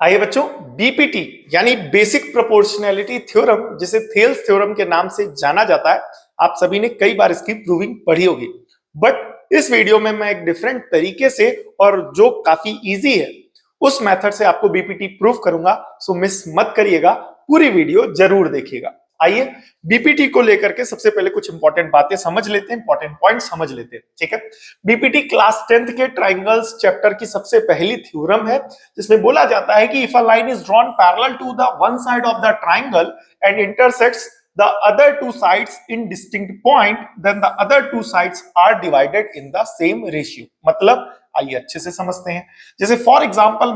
आइए बच्चों, बीपीटी यानी बेसिक प्रोपोर्शनैलिटी थ्योरम, जिसे थेल्स थ्योरम के नाम से जाना जाता है, आप सभी ने कई बार इसकी प्रूविंग पढ़ी होगी। बट इस वीडियो में मैं एक डिफरेंट तरीके से और जो काफी इजी है उस मेथड से आपको बीपीटी प्रूव करूंगा। सो मिस मत करिएगा, पूरी वीडियो जरूर देखिएगा। आइए बीपीटी को लेकर के सबसे पहले कुछ इंपॉर्टेंट बातें समझ लेते हैं, इंपॉर्टेंट पॉइंट समझ लेते हैं। ठीक है, बीपीटी क्लास 10th के ट्राइंगल्स चैप्टर की सबसे पहली थ्योरम है, जिसमें बोला जाता है कि if a line is drawn parallel to the one side of the triangle and intersects the other two sides in distinct point, then the other two sides are divided in the same ratio। मतलब आइए अच्छे से समझते हैं। जैसे for example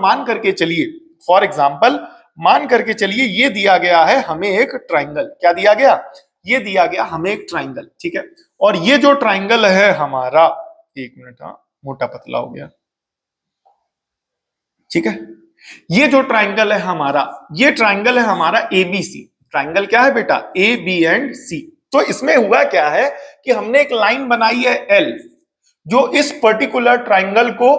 मान करके चलिए ये दिया गया है हमें एक ट्राइंगल। क्या दिया गया? ये दिया गया हमें एक ट्राइंगल। ठीक है, और ये जो ट्राइंगल है हमारा, एक मिनट, हाँ मोटा पतला हो गया। ठीक है, ये जो ट्राइंगल है हमारा, ये ट्राइंगल है हमारा एबीसी। ट्राइंगल क्या है बेटा? ए बी एंड सी। तो इसमें हुआ क्या है कि हमने एक लाइन बनाई है एल, जो इस पर्टिकुलर ट्राइंगल को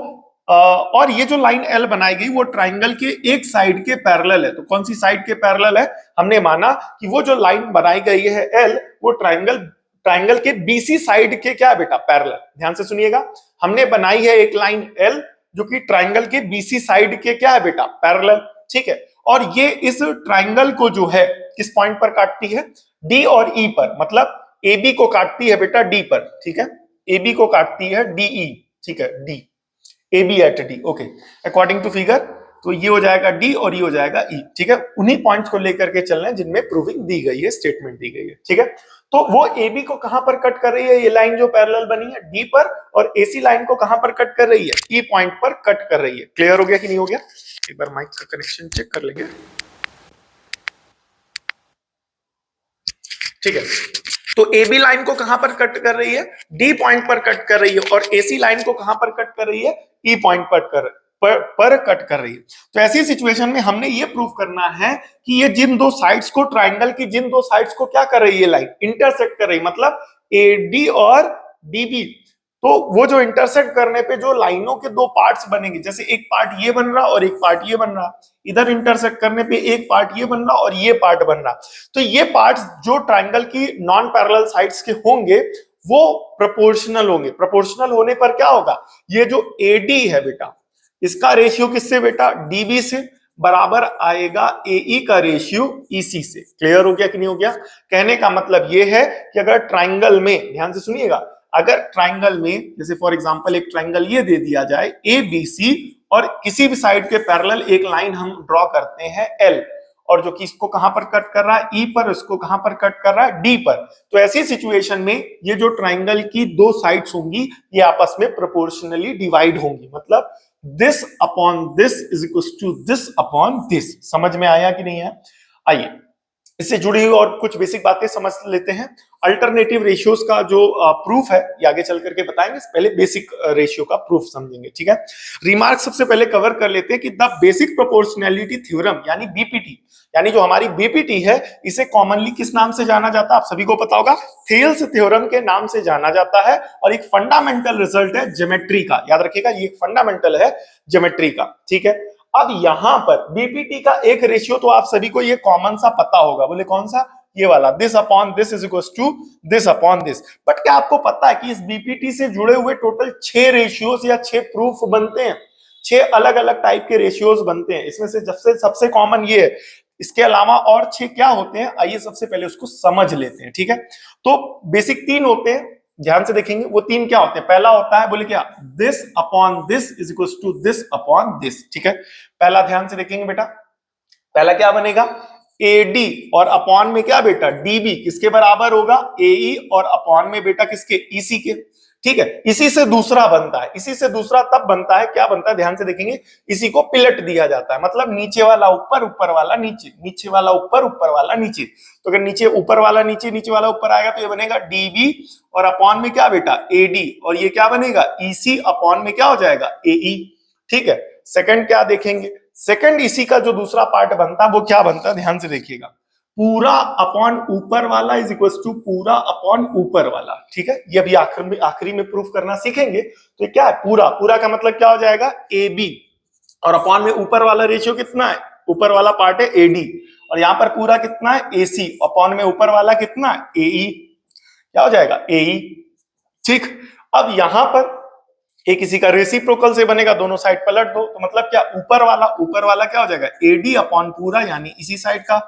और ये जो लाइन एल बनाई गई वो ट्राइंगल के एक साइड के पैरेलल है। तो कौन सी साइड के पैरेलल है? हमने माना कि वो जो लाइन बनाई गई है एल, वो ट्राइंगल के बीसी साइड के क्या है बेटा? पैरेलल। ध्यान से सुनिएगा, हमने बनाई है एक लाइन एल जो कि ट्राइंगल के बीसी साइड के क्या है बेटा? पैरेलल। ठीक है, और ये इस ट्राइंगल को जो है किस पॉइंट पर काटती है? डी और ई पर, मतलब ए बी को काटती है बेटा डी पर। ठीक है, ए बी को काटती है डी ई। ठीक है, D, A B at D. Okay, according to figure तो ये हो जाएगा डी और ये हो जाएगा ई। ठीक है, उन्हीं पॉइंट्स को लेकर के चलना है जिनमें प्रूविंग दी गई है, स्टेटमेंट दी गई है। ठीक है, तो वो ए बी को कहां पर कट कर रही है? ये लाइन जो पैरेलल बनी है डी पर, और एसी लाइन को कहां पर कट कर रही है? ई पॉइंट पर कट कर रही है। क्लियर हो गया कि नहीं हो गया? एक बार माइक का कनेक्शन चेक कर लेंगे। ठीक है, तो ए बी लाइन को कहां पर कट कर रही है? डी पॉइंट पर कट कर रही है, और एसी लाइन को कहां पर कट कर रही है? ई पॉइंट पर कट कर रही है। तो ऐसी सिचुएशन में हमने ये प्रूव करना है कि ये जिन दो साइड्स को, ट्राइंगल की जिन दो साइड्स को क्या कर रही है? लाइन इंटरसेक्ट कर रही है, मतलब ए डी और डी बी। तो वो जो इंटरसेक्ट करने पे जो लाइनों के दो पार्ट्स बनेंगे, जैसे एक पार्ट ये बन रहा और एक पार्ट ये बन रहा, इधर इंटरसेक्ट करने पे एक पार्ट ये बन रहा और ये पार्ट बन रहा। तो ये पार्ट्स जो ट्राइंगल की नॉन पैरेलल साइड्स के होंगे वो प्रोपोर्शनल होंगे। प्रोपोर्शनल होने पर क्या होगा? ये जो एडी है बेटा, इसका रेशियो किससे बेटा? डीबी से बराबर आएगा एई का रेशियो ईसी से। क्लियर हो गया कि नहीं हो गया? कहने का मतलब ये है कि अगर ट्राइंगल में, ध्यान से सुनिएगा, अगर ट्राइंगल में जैसे फॉर एग्जांपल एक ट्राइंगल ये दे दिया जाए ए बी सी, और किसी भी साइड के पैरेलल एक लाइन हम ड्रॉ करते हैं एल, और जो कि इसको कहां पर कट कर रहा है? ई पर, इसको कहां पर कट कर रहा है? डी पर। तो ऐसी सिचुएशन में ये जो ट्राइंगल की दो साइड्स होंगी ये आपस में प्रोपोर्शनली डिवाइड होंगी, मतलब this upon this is equal to this upon this. समझ में आया कि नहीं है? आइए इससे जुड़ी हुई और कुछ बेसिक बातें समझ लेते हैं। अल्टरनेटिव रेशियोज का जो प्रूफ है ये आगे चल करके बताएंगे, पहले बेसिक रेशियो का प्रूफ समझेंगे। ठीक है, रिमार्क सबसे पहले कवर कर लेते हैं कि द बेसिक प्रोपोर्शनैलिटी थ्योरम यानी बीपीटी, यानी जो हमारी बीपीटी है, इसे कॉमनली किस नाम से जाना जाता है? आप सभी को पता होगा, थेल्स थ्योरम के नाम से जाना जाता है, और एक फंडामेंटल रिजल्ट है ज्योमेट्री का। याद रखिएगा, ये एक फंडामेंटल है ज्योमेट्री का। ठीक है, अब यहां पर बीपीटी का एक रेशियो तो आप सभी को ये कॉमन सा पता होगा। बोले कौन सा? ये वाला, this upon this is equal to this upon this. But क्या आपको पता है कि इस बीपीटी से जुड़े हुए टोटल 6 रेशियोज या 6 प्रूफ बनते हैं? 6 अलग अलग टाइप के रेशियोज बनते हैं। इसमें से सबसे कॉमन ये है। इसके अलावा और 6 क्या होते हैं? आइए सबसे पहले उसको समझ लेते हैं। ठीक है, तो बेसिक 3 होते हैं, ध्यान से देखेंगे। वो 3 क्या होते हैं? पहला होता है, बोले क्या? This upon this is equal to this upon this. ठीक है, पहला ध्यान से देखेंगे बेटा, पहला क्या बनेगा? एडी, और अपॉन में क्या बेटा? डीबी। किसके बराबर होगा? एई, और अपॉन में बेटा किसके? ईसी के। ठीक है, इसी से दूसरा बनता है। इसी से दूसरा तब बनता है, क्या बनता है? ध्यान से देखेंगे, इसी को पिलट दिया जाता है, मतलब नीचे वाला ऊपर, ऊपर वाला नीचे, नीचे वाला ऊपर, ऊपर वाला नीचे। तो अगर नीचे ऊपर वाला नीचे, नीचे वाला ऊपर आएगा तो ये बनेगा डीबी, और अपॉन में क्या बेटा? एडी, और ये क्या बनेगा? ईसी, अपॉन में क्या हो जाएगा? एई। ठीक है, सेकंड क्या देखेंगे? सेकंड इसी का जो दूसरा पार्ट बनता है वो क्या बनता है? ध्यान से देखिएगा, पूरा अपॉन ऊपर वाला इज इक्वल टू पूरा अपॉन ऊपर वाला। ठीक है, ये अभी आखिरी में प्रूफ करना सीखेंगे। तो क्या है? पूरा, पूरा का मतलब क्या हो जाएगा? ए बी और अपॉन में ऊपर वाला रेशियो कितना है, ऊपर वाला पार्ट है एडी, और यहाँ पर पूरा कितना है एसी, अपॉन में ऊपर वाला कितना है एई, क्या हो जाएगा एई। ठीक, अब यहां पर एक किसी का रेसिप्रोकल से बनेगा, दोनों साइड पलट दो, तो मतलब क्या ऊपर वाला क्या हो जाएगा एडी अपॉन पूरा यानी इसी साइड का,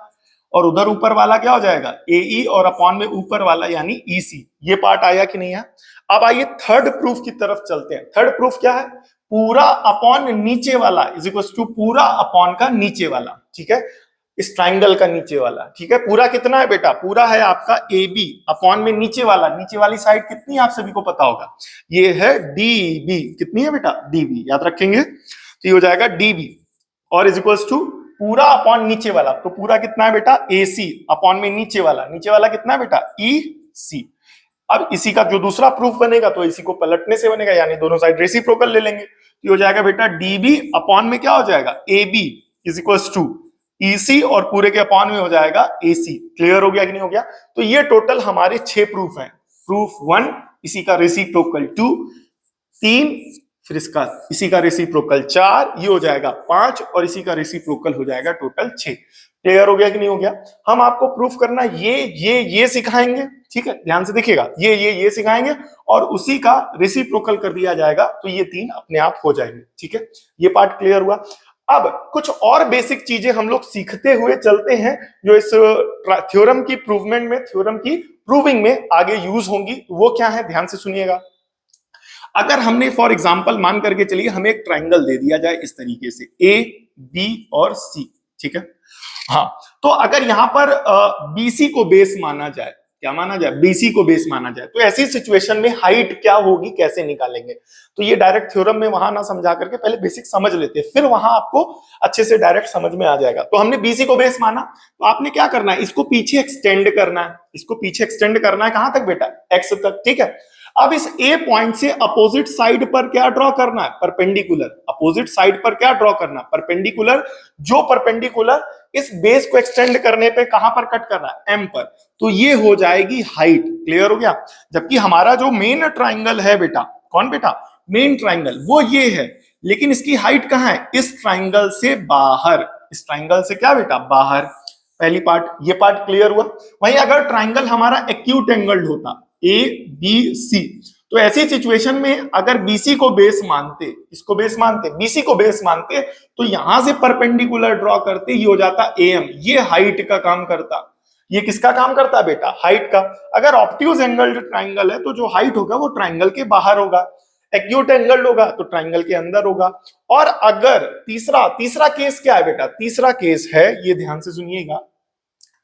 और उधर ऊपर वाला क्या हो जाएगा एई और अपॉन में ऊपर वाला यानी ईसी। ये पार्ट आया कि नहीं है। अब आइए थर्ड प्रूफ की तरफ चलते हैं। थर्ड प्रूफ क्या है, पूरा अपॉन नीचे वाला इज इक्वल टू पूरा अपॉन का नीचे वाला, ठीक है, इस ट्राइंगल का नीचे वाला, ठीक है। पूरा कितना है बेटा, पूरा है आपका ए बी अपॉन में नीचे वाला, नीचे वाली साइड कितनी है आप सभी को पता होगा, ये है डी बी, कितनी है बेटा डी बी, याद रखेंगे, तो ये हो जाएगा डी बी और इज इक्वल टू पूरा अपॉन नीचे वाला, तो पूरा कितना है बेटा ए सी अपॉन में नीचे वाला कितना है बेटा ई सी। अब इसी का जो दूसरा प्रूफ बनेगा तो इसी को पलटने से बनेगा, यानी दोनों साइड रेसिप्रोकल ले लेंगे, तो हो जाएगा बेटा डी बी अपॉन में क्या हो जाएगा A B is equal to E C और पूरे के अपॉन में हो जाएगा एसी। क्लियर हो गया कि नहीं हो गया। तो ये टोटल हमारे 6 प्रूफ हैं। प्रूफ 1 इसी का रेसिप्रोकल 2, 3 फिर इसका इसी का रेसिप्रोकल 4, ये हो जाएगा 5 और इसी का रेसिप्रोकल हो जाएगा टोटल 6। क्लियर हो गया कि नहीं हो गया। हम आपको प्रूफ करना ये सिखाएंगे, ठीक है, ध्यान से देखिएगा, ये सिखाएंगे और उसी का रेसिप्रोकल कर दिया जाएगा, तो ये 3 अपने आप हो जाएंगे, ठीक है। ये पार्ट क्लियर हुआ। अब कुछ और बेसिक चीजें हम लोग सीखते हुए चलते हैं जो इस थ्योरम की प्रूवमेंट में, थ्योरम की प्रूविंग में आगे यूज होंगी। वो क्या है, ध्यान से सुनिएगा। अगर हमने फॉर एग्जांपल मान करके चलिए हमें एक ट्राइंगल दे दिया जाए इस तरीके से ए बी और सी, ठीक है, हाँ, तो अगर यहां पर बीसी को बेस माना जाए, क्या माना जाए बीसी को बेस माना जाए, तो ऐसी सिचुएशन में हाइट क्या होगी, कैसे निकालेंगे। तो ये डायरेक्ट थ्योरम में वहां ना समझा करके पहले बेसिक समझ लेते हैं, फिर वहां आपको अच्छे से डायरेक्ट समझ में आ जाएगा। तो हमने बीसी को बेस माना, तो आपने क्या करना है, इसको पीछे एक्सटेंड करना है, इसको पीछे एक्सटेंड करना है कहां तक बेटा एक्स तक, ठीक है। अब इस ए पॉइंट से अपोजिट साइड पर क्या ड्रॉ करना है, परपेंडिकुलर, अपोजिट साइड पर क्या ड्रॉ करना है परपेंडिकुलर, जो परपेंडिकुलर इस बेस को एक्सटेंड करने पे कहां पर कट करना है एम पर, तो ये हो जाएगी हाइट। क्लियर हो गया। जबकि हमारा जो मेन ट्राइंगल है बेटा, कौन बेटा मेन ट्राइंगल, वो ये है, लेकिन इसकी हाइट कहां है, इस ट्राइंगल से बाहर, इस ट्राइंगल से क्या बेटा बाहर। पहली पार्ट, ये पार्ट क्लियर हुआ। वहीं अगर ट्राइंगल हमारा एक्यूट एंगल्ड होता ए बी सी, तो ऐसी सिचुएशन में अगर बीसी को बेस मानते, इसको बेस मानते, बीसी को बेस मानते, तो यहां से परपेंडिकुलर ड्रॉ करते, ये हो जाता एएम, ये हाइट का काम करता। ये किसका काम करता बेटा हाइट का। अगर ऑब्ट्यूज एंगल्ड ट्राइंगल है तो जो हाइट होगा वो ट्राइंगल के बाहर होगा, एक्यूट एंगल्ड होगा तो ट्राइंगल के अंदर होगा। और अगर तीसरा केस क्या है बेटा, तीसरा केस है, ये ध्यान से सुनिएगा,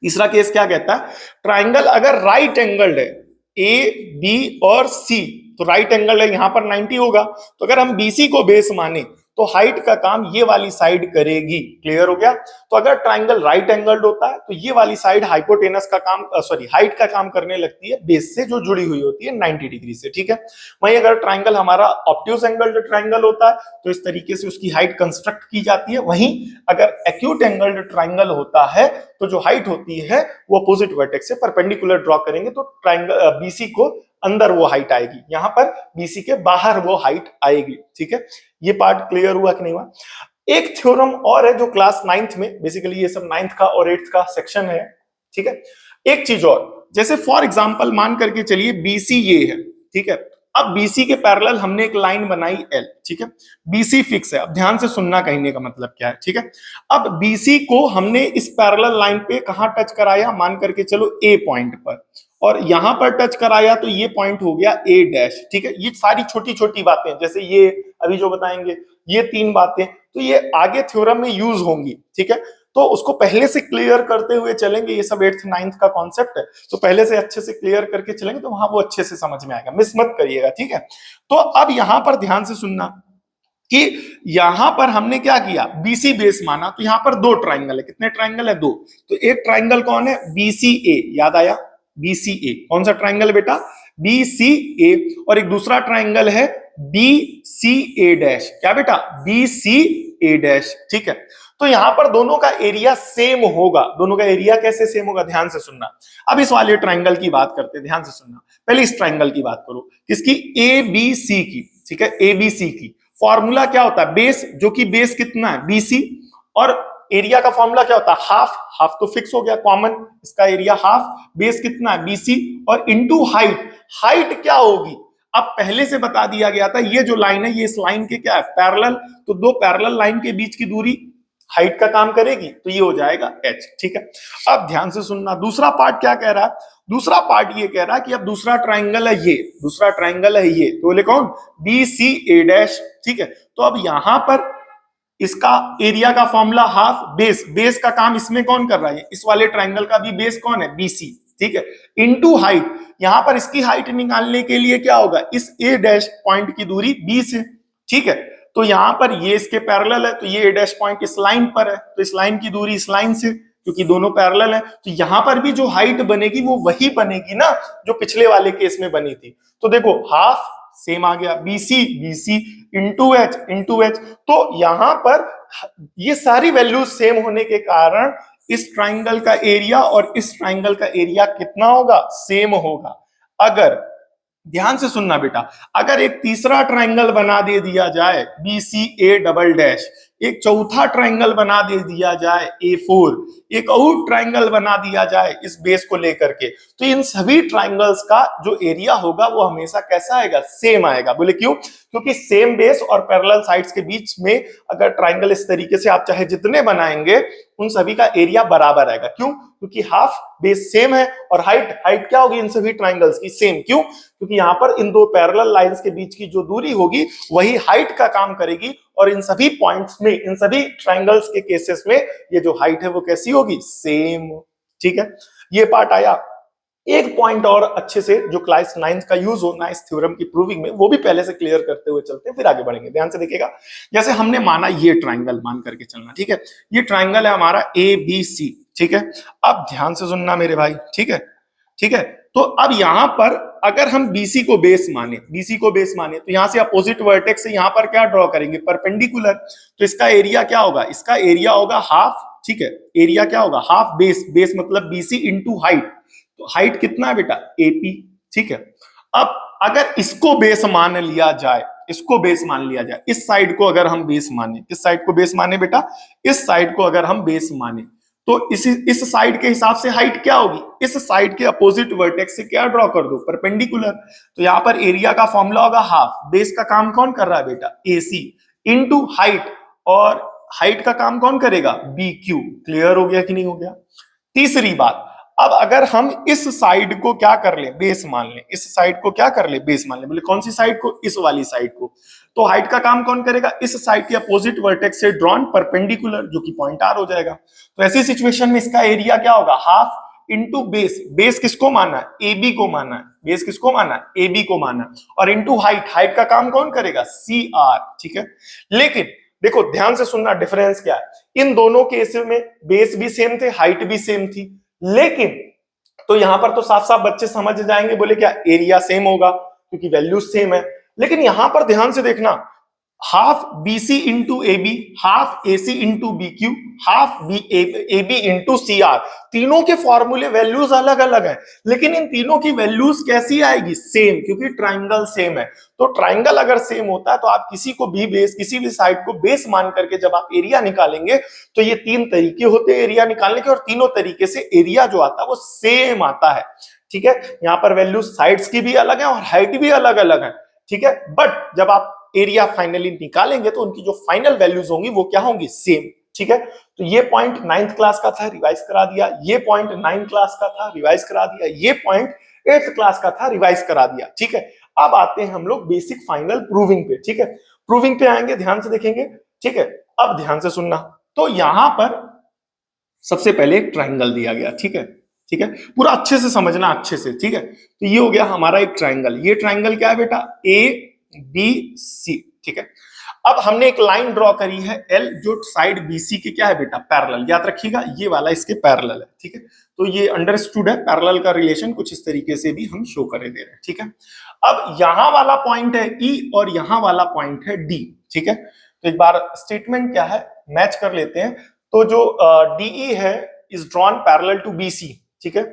तीसरा केस क्या कहता है, ट्राइंगल अगर राइट एंगल्ड है ए बी और सी, तो राइट एंगल है यहां पर 90 होगा, तो अगर हम बीसी को बेस माने तो हाइट का काम ये वाली साइड करेगी। क्लियर हो गया। तो अगर ट्राइंगल राइट एंगल्ड होता है तो ये वाली साइड हाइपोटेनस का काम, सॉरी हाइट का काम करने लगती है बेस से जो जुड़ी हुई होती है 90 डिग्री से, ठीक है। वहीं अगर ट्राइंगल हमारा ऑब्ट्यूज एंगल्ड ट्राइंगल होता है तो इस तरीके से उसकी हाइट कंस्ट्रक्ट की जाती है। वहीं अगर एक्यूट एंगल्ड ट्राइंगल होता है तो जो हाइट होती है वो अपोजिट वर्टेक्स से परपेंडिकुलर ड्रॉ करेंगे तो ट्राइंगल बीसी को अंदर वो हाइट आएगी, यहां पर बीसी के बाहर वो हाइट आएगी, ठीक है। ये पार्ट क्लियर हुआ कि नहीं हुआ। एक थ्योरम और है जो क्लास 9th में, बेसिकली ये सब 9th का और 8th का सेक्शन है, ठीक है। एक चीज और, जैसे फॉर एग्जांपल मान करके चलिए बीसी ये है, ठीक है। अब बीसी के पैरेलल हमने एक लाइन बनाई एल, ठीक है, बीसी फिक्स है। अब ध्यान से सुनना कहने का मतलब क्या है, ठीक है। अब बीसी को हमने इस पैरेलल लाइन पे कहां टच कराया, मान करके चलो ए पॉइंट पर, और यहां पर टच कराया तो ये पॉइंट हो गया ए डैश, ठीक है। ये सारी छोटी छोटी बातें, जैसे ये अभी जो बताएंगे ये 3 बातें, तो ये आगे थ्योरम में यूज होंगी, ठीक है। तो उसको पहले से क्लियर करते हुए चलेंगे, ये सब 8th 9th का कॉन्सेप्ट है, तो पहले से अच्छे से क्लियर करके चलेंगे तो वहां वो अच्छे से समझ में आएगा, मिस मत करिएगा, ठीक है। तो अब यहां पर ध्यान से सुनना कि यहां पर हमने क्या किया, बीसी बेस माना, तो यहां पर 2 ट्राइंगल है। कितने ट्राइंगल है, 2। तो एक ट्राइंगल कौन है, बीसीए, याद आया बीसीए, कौन सा ट्राइंगल है बेटा बीसीए, और एक दूसरा ट्राइंगल है बीसीए डैश, क्या बेटा बीसीए डैश, ठीक है। तो यहां पर दोनों का एरिया सेम होगा। दोनों का एरिया कैसे सेम होगा, ध्यान से सुनना। अब इस वाले ट्राइंगल की बात करते हैं, ध्यान से सुनना। पहले इस ट्राइंगल की बात करो, किसकी, ए बी सी की, ठीक है, ए बी सी की। फॉर्मूला क्या होता है, बेस, जो कि बेस कितना है BC, और एरिया का फॉर्मूला क्या होता है, हाफ, हाफ तो फिक्स हो गया कॉमन, इसका एरिया हाफ, बेस कितना है BC, और इनटू हाइट, हाइट क्या होगी, अब पहले से बता दिया गया था, ये जो लाइन है ये इस लाइन के क्या है, पैरेलल, तो दो पैरेलल लाइन के बीच की दूरी हाइट का काम करेगी, तो ये हो जाएगा h, ठीक है। अब ध्यान से सुनना, दूसरा पार्ट क्या कह रहा है, दूसरा पार्ट ये कह रहा है कि अब दूसरा ट्राइंगल है ये, दूसरा ट्राइंगल है ये, तो बोले कौन, BCA डैश, ठीक है। तो अब यहां पर इसका एरिया का फॉर्मूला हाफ, बेस, बेस का काम इसमें कौन कर रहा है, इस वाले ट्राइंगल का भी बेस कौन है, BC, ठीक है, इनटू हाइट, यहां पर इसकी हाइट निकालने के लिए क्या होगा, इस A डैश पॉइंट की दूरी B से, ठीक है, तो यहां पर ये इसके पैरेलल है, तो ये A डैश पॉइंट इस लाइन पर है, तो इस लाइन की दूरी इस लाइन से, क्योंकि दोनों पैरेलल है, तो यहां पर भी जो हाइट बनेगी वो वही बनेगी ना जो पिछले वाले केस में बनी थी, तो देखो हाफ सेम आ गया, BC इंटू एच, तो यहां पर ये सारी वैल्यूज सेम होने के कारण इस ट्राइंगल का एरिया और इस ट्राइंगल का एरिया कितना होगा, सेम होगा। अगर ध्यान से सुनना बेटा, अगर एक तीसरा ट्राइंगल बना दे दिया जाए BCA डबल डैश, एक चौथा ट्राइंगल बना दे दिया जाए A4, एक और ट्राइंगल बना दिया जाए इस बेस को लेकर के, तो इन सभी ट्राइंगल्स का जो एरिया होगा वो हमेशा कैसा आएगा, सेम आएगा। बोले क्यों, क्योंकि सेम बेस और पैरेलल साइड्स के बीच में अगर ट्राइंगल इस तरीके से आप चाहे जितने बनाएंगे उन सभी का एरिया बराबर आएगा। क्यों, क्योंकि हाफ बेस सेम है और हाइट, हाइट क्या होगी इन सभी ट्राइंगल्स की, सेम। क्यों, क्योंकि यहां पर इन दो पैरेलल लाइंस के बीच की जो दूरी होगी वही हाइट का काम करेगी, और इन सभी पॉइंट्स में, इन सभी ट्राइंगल्स के केसेस में ये जो हाइट है वो कैसी होगी, सेम, ठीक है। ये पार्ट आया। एक पॉइंट और अच्छे से जो क्लास 9 का यूज होना है इस थ्योरम की प्रूविंग में, वो भी पहले से क्लियर करते हुए चलते हैं, फिर आगे बढ़ेंगे। ध्यान से देखिएगा, जैसे हमने माना ये ट्राइंगल मान करके चलना, ठीक है, ये ट्राइंगल है हमारा ABC, ठीक है। अब ध्यान से सुनना मेरे भाई, ठीक है, ठीक है। तो अब यहां पर अगर हम BC को बेस माने, BC को बेस माने, तो यहां से अपोजिट वर्टेक्स से यहां पर क्या ड्रॉ करेंगे, परपेंडिकुलर, तो इसका एरिया क्या होगा, इसका एरिया होगा हाफ, ठीक है, एरिया क्या होगा, हाफ बेस, बेस मतलब BC इंटू हाइट, तो हाइट कितना है बेटा, AP, ठीक है। अब अगर इसको बेस मान लिया जाए, इसको बेस मान लिया जाए, इस साइड को अगर हम बेस माने, किस साइड को बेस माने बेटा, इस साइड को अगर हम बेस माने, तो इस साइड के हिसाब से हाइट क्या होगी, इस साइड के अपोजिट वर्टेक्स से क्या ड्रॉ कर दो, परपेंडिकुलर, तो यहां पर एरिया का फॉर्मूला होगा हाफ, बेस का काम कौन कर रहा है बेटा, AC, इनटू हाइट, और हाइट का काम कौन करेगा, BQ। क्लियर हो गया कि नहीं हो गया। तीसरी बात, अब अगर हम इस साइड को क्या कर ले, बेस मान ले, इस साइड को क्या कर ले, बेस मान ले, बोले कौन सी साइड को, इस वाली साइड को, तो हाइट का काम कौन करेगा, इस साइड के अपोजिट वर्टेक्स से ड्रॉन परपेंडिकुलर, जो कि पॉइंट R हो जाएगा। तो ऐसी सिचुएशन में इसका एरिया क्या होगा, हाफ इंटू बेस, बेस किसको माना है, AB को माना है, बेस किसको माना है, AB को माना है, और इंटू हाइट, हाइट का काम कौन करेगा, CR, ठीक है। लेकिन देखो ध्यान से सुनना, डिफरेंस क्या है, इन दोनों केस में बेस भी सेम थे, हाइट भी सेम थी, लेकिन तो यहां पर तो साफ साफ बच्चे समझ जाएंगे, बोले क्या, एरिया सेम होगा क्योंकि वैल्यू सेम है। लेकिन यहां पर ध्यान से देखना, half BC into AB, half AC into BQ, half AB into CR, तीनों के फॉर्मूले वैल्यूज अलग अलग है, लेकिन इन तीनों की वैल्यूज कैसी आएगी, सेम, क्योंकि ट्राइंगल सेम है। तो ट्राइंगल अगर सेम होता है तो आप किसी को भी बेस, किसी भी साइड को बेस मान करके जब आप एरिया निकालेंगे तो ये तीन तरीके होते हैं एरिया निकालने के, और तीनों तरीके से एरिया जो आता है वो सेम आता है, ठीक है। यहाँ पर वैल्यू साइड्स की भी अलग है और हाइट भी अलग अलग है, ठीक है। बट जब आप एरिया फाइनली निकालेंगे तो उनकी जो फाइनल वैल्यूज होंगी वो क्या होंगी, सेम, ठीक है। तो ये पॉइंट 9th क्लास का था, रिवाइज करा दिया, ये पॉइंट 9th क्लास का था, रिवाइज करा दिया, ये पॉइंट 8th क्लास का था, रिवाइज करा दिया, ठीक है। अब आते हैं हम लोग बेसिक फाइनल प्रूविंग पे, ठीक है। प्रूविंग पे आएंगे, ध्यान से देखेंगे, ठीक है। अब ध्यान से सुनना, तो यहां पर सबसे पहले एक ट्राइंगल दिया गया, ठीक है, ठीक है, पूरा अच्छे से समझना, अच्छे से, ठीक है। तो ये हो गया हमारा एक ट्राइंगल, ये ट्राइंगल क्या है बेटा, ABC, ठीक है। अब हमने एक लाइन ड्रॉ करी है L, जो साइड BC के क्या है बेटा, पैरेलल, याद रखिएगा ये वाला इसके पैरेलल है, ठीक है। तो ये अंडरस्टूड है, पैरेलल का रिलेशन कुछ इस तरीके से भी हम शो करे दे रहे हैं, ठीक है। अब यहां वाला पॉइंट है E और यहां वाला पॉइंट है D, ठीक है। तो एक बार स्टेटमेंट क्या है मैच कर लेते हैं। तो जो DE है is drawn parallel to BC, ठीक है,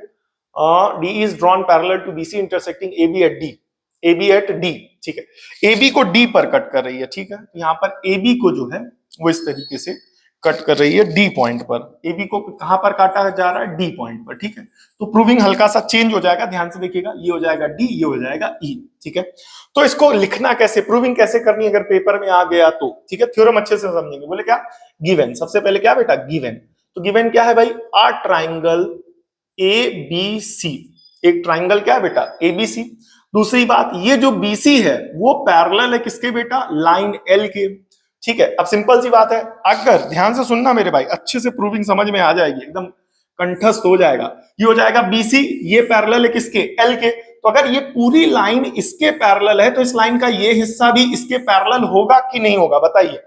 DE is drawn parallel to BC intersecting AB at D, A B at D, ठीक है। ए बी को डी पर कट कर रही है, ठीक है। यहाँ पर ए बी को जो है वो इस तरीके से कट कर रही है डी पॉइंट पर। ए बी को कहां पर काटा जा रहा है? डी पॉइंट पर, ठीक है। तो प्रूविंग हल्का सा चेंज हो जाएगा, ध्यान से देखिएगा, ये हो जाएगा डी, ये हो जाएगा ई, ठीक है। तो इसको लिखना कैसे, प्रूविंग कैसे करनी अगर पेपर में आ गया तो, ठीक है। थ्योरम अच्छे से समझेंगे। बोले क्या? गिवन, सबसे पहले क्या बेटा? गिवन। तो गिवन क्या है भाई? आ ट्राइंगल ए बी सी, एक ट्राइंगल क्या है बेटा? A B C. दूसरी बात, ये जो बीसी है वो पैरेलल है किसके बेटा? लाइन एल के, ठीक है। अब सिंपल सी बात है, अगर ध्यान से सुनना मेरे भाई, अच्छे से प्रूविंग समझ में आ जाएगी, एकदम कंठस्थ हो जाएगा। ये हो जाएगा बीसी, ये पैरेलल है किसके? एल के। तो अगर ये पूरी लाइन इसके पैरेलल है तो इस लाइन का ये हिस्सा भी इसके पैरेलल होगा कि नहीं होगा? बताइए,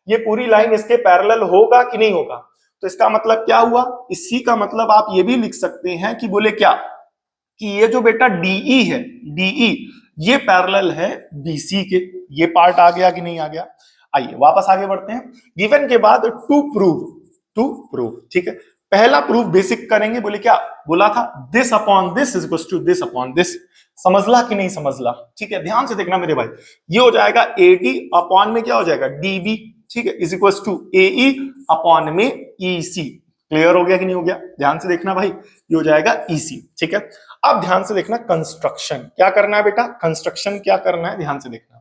ये पूरी लाइन इसके पैरेलल होगा कि नहीं होगा? तो इसका मतलब क्या हुआ? इसी का मतलब आप ये भी लिख सकते हैं कि बोले क्या, कि ये जो बेटा डीई है, डीई ये पैरेलल है बीसी के। ये पार्ट आ गया कि नहीं आ गया? आइए वापस आगे बढ़ते हैं। गिवन के बाद टू प्रूव, ठीक है। पहला प्रूफ बेसिक करेंगे, बोले क्या बोला था? This upon this is equal to this upon this. समझला कि नहीं समझला? ठीक है, ध्यान से देखना मेरे भाई। ये हो जाएगा एडी अपॉन में क्या हो जाएगा? डीबी, ठीक है, is equal to AE upon में ईसी। क्लियर हो गया कि नहीं हो गया? ध्यान से देखना भाई, ये हो जाएगा ईसी, ठीक है। अब ध्यान से देखना, कंस्ट्रक्शन क्या करना है बेटा? कंस्ट्रक्शन क्या करना है? ध्यान से देखना,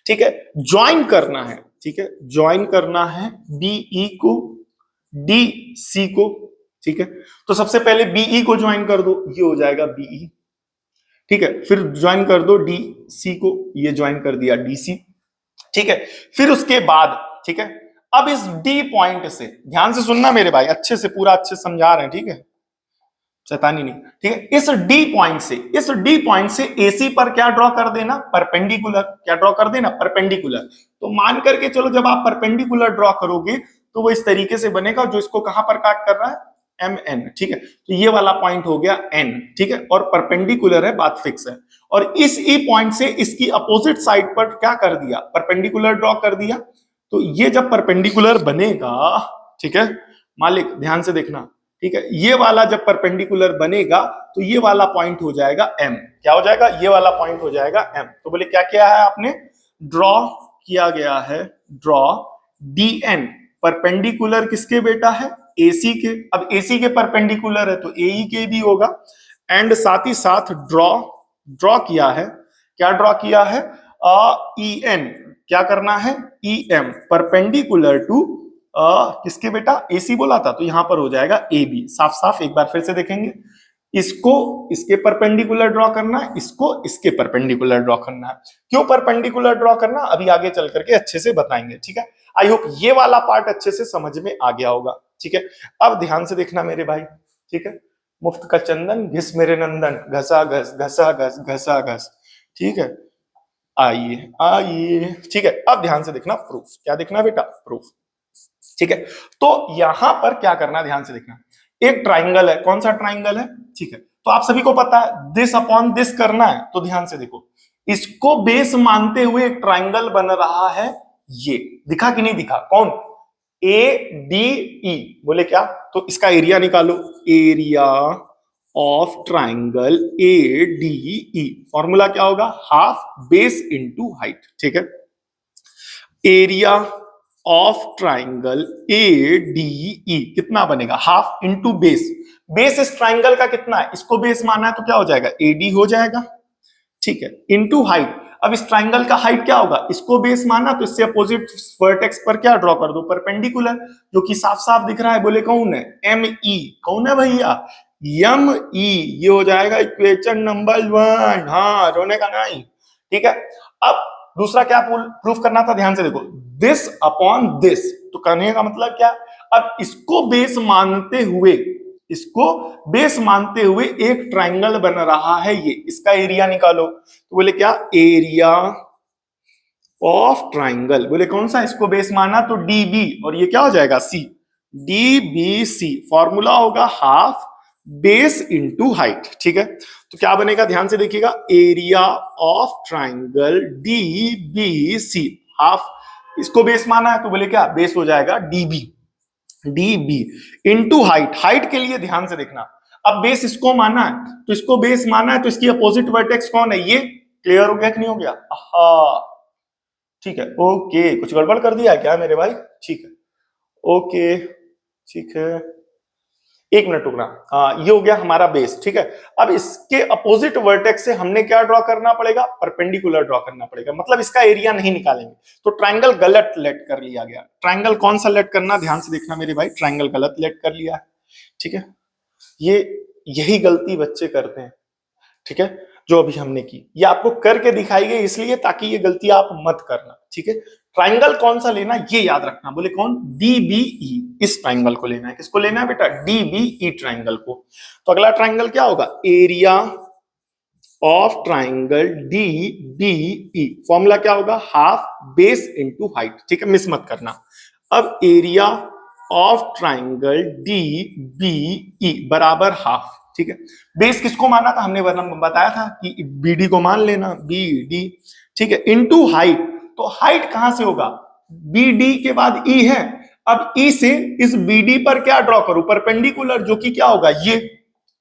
ठीक है। ज्वाइन करना है, ठीक है, ज्वाइन करना है बीई को डी सी को, ठीक है। तो सबसे पहले बीई को ज्वाइन कर दो, ये हो जाएगा बीई, ठीक है। फिर ज्वाइन कर दो डी सी को, ये ज्वाइन कर दिया डीसी, ठीक है। फिर उसके बाद, ठीक है, अब इस डी पॉइंट से, ध्यान से सुनना मेरे भाई, अच्छे से पूरा अच्छे समझा रहे हैं, ठीक है, शैतानी नहीं, ठीक है। इस डी पॉइंट से एसी पर क्या ड्रॉ कर देना? परपेंडिकुलर। क्या ड्रॉ कर देना? परपेंडिकुलर। तो मान करके चलो, जब आप परपेंडिकुलर ड्रॉ करोगे तो वो इस तरीके से बनेगा, जो इसको कहां पर काट कर रहा है? एम एन, ठीक है। तो ये वाला पॉइंट हो गया एन, ठीक है, और परपेंडिकुलर है, बात फिक्स है। और इस ई पॉइंट से इसकी अपोजिट साइड पर क्या कर दिया? परपेंडिकुलर ड्रॉ कर दिया। तो ये जब परपेंडिकुलर बनेगा, ठीक है मालिक, ध्यान से देखना, ठीक है, ये वाला जब परपेंडिकुलर बनेगा तो ये वाला पॉइंट हो जाएगा एम। क्या हो जाएगा? ये वाला पॉइंट हो जाएगा एम। तो बोले क्या किया है आपने? ड्रॉ किया गया है, ड्रॉ डी एन परपेंडिकुलर किसके बेटा है? एसी के। अब एसी के परपेंडिकुलर है तो एई के भी होगा। एंड साथ ही साथ ड्रॉ किया है, क्या ड्रॉ किया है? ई एन, क्या करना है? ई एम परपेंडिकुलर टू किसके बेटा? एसी बोला था, तो यहां पर हो जाएगा ए बी। साफ साफ एक बार फिर से देखेंगे, इसको इसके परपेंडिकुलर ड्रॉ करना है, इसको इसके परपेंडिकुलर ड्रॉ करना है। क्यों परपेंडिकुलर ड्रॉ करना, अभी आगे चल करके अच्छे से बताएंगे, ठीक है। आई होप ये वाला पार्ट अच्छे से समझ में आ गया होगा, ठीक है। अब ध्यान से देखना मेरे भाई, ठीक है। मुफ्त का चंदन घिस मेरे नंदन, घसा घस घसा घस घसा घस, ठीक है। आइए आइए, ठीक है। अब ध्यान से देखना प्रूफ, क्या देखना बेटा? प्रूफ, ठीक है। तो यहां पर क्या करना है, ध्यान से देखना। एक ट्राइंगल है, कौन सा ट्राइंगल है? ठीक है, तो आप सभी को पता है दिस अपॉन दिस करना है। तो ध्यान से देखो, इसको बेस मानते हुए एक ट्राइंगल बन रहा है, ये दिखा कि नहीं दिखा? कौन? ए डी ई। बोले क्या? तो इसका एरिया निकालो, area of triangle A D E. Formula क्या होगा? हाफ बेस इंटू हाइट, ठीक है। Area of triangle A D ई कितना बनेगा? Half into base. बेस इस ट्राइंगल का कितना है? इसको बेस माना है तो क्या हो जाएगा? एडी हो जाएगा, ठीक है, इंटू हाइट। अब इस ट्राइंगल का हाइट क्या होगा? इसको बेस माना तो इससे अपोजिट वर्टेक्स पर क्या ड्रॉ कर दो? परपेंडिकुलर, जो कि साफ साफ दिख रहा है। बोले कौन है? M E. कौन है भैया? M E. ये हो जाएगा इक्वेशन नंबर 1। हाँ, रोने का नहीं, ठीक है। अब दूसरा क्या प्रूफ करना था? ध्यान से देखो, दिस अपॉन दिस। तो कहने का मतलब क्या? अब इसको बेस मानते हुए एक ट्राइंगल बन रहा है, ये इसका एरिया निकालो। तो बोले क्या? Area of triangle. बोले कौन सा? इसको बेस माना तो डी बी, और ये क्या हो जाएगा? C. D B C. Formula होगा हाफ बेस इंटू हाइट, ठीक है। तो क्या बनेगा? ध्यान से देखिएगा, area of triangle D B C. Half इसको बेस माना है तो बोले क्या? बेस हो जाएगा DB, DB into height. Height के लिए ध्यान से देखना, अब बेस इसको माना है तो इसको बेस माना है तो इसकी अपोजिट वर्टेक्स कौन है? ये। क्लियर हो गया कि नहीं हो गया? ठीक है, ओके, कुछ गड़बड़ कर दिया है क्या मेरे भाई? ठीक है, ओके, ठीक है, 1 मिनट रुकना। ये हो गया हमारा बेस, ठीक है। अब इसके अपोजिट वर्टेक्स से हमने क्या ड्रॉ करना पड़ेगा? परपेंडिकुलर ड्रॉ करना पड़ेगा, मतलब इसका एरिया नहीं निकालेंगे। तो ट्रायंगल गलत लेट कर लिया गया। ट्रायंगल कौन सा लेट करना, ध्यान से देखना मेरे भाई, ट्रायंगल गलत लेट कर लिया है, ठीक है। ये यही गलती बच्चे करते हैं, ठीक है, जो अभी हमने की। ये आपको करके दिखाई गई इसलिए ताकि ये गलती आप मत करना, ठीक है। ट्रायंगल कौन सा लेना ये याद रखना। बोले कौन? डीबीई, इस ट्रायंगल को लेना है। किसको लेना है बेटा? डीबीई ट्रायंगल को। तो अगला ट्रायंगल क्या होगा? Area of triangle DBE. Formula क्या होगा? हाफ बेस इंटू हाइट, ठीक है, मिस मत करना। अब एरिया ऑफ ट्रायंगल डीबीई बराबर हाफ, ठीक है। बेस किसको माना था हमने? वरना बताया था कि बीडी को मान लेना, बीडी, ठीक है, इनटू हाइट। तो हाइट कहां से होगा? बीडी के बाद ई है। अब ई से इस बीडी पर क्या ड्रॉ करूं? परपेंडिकुलर, जो कि क्या होगा? ये,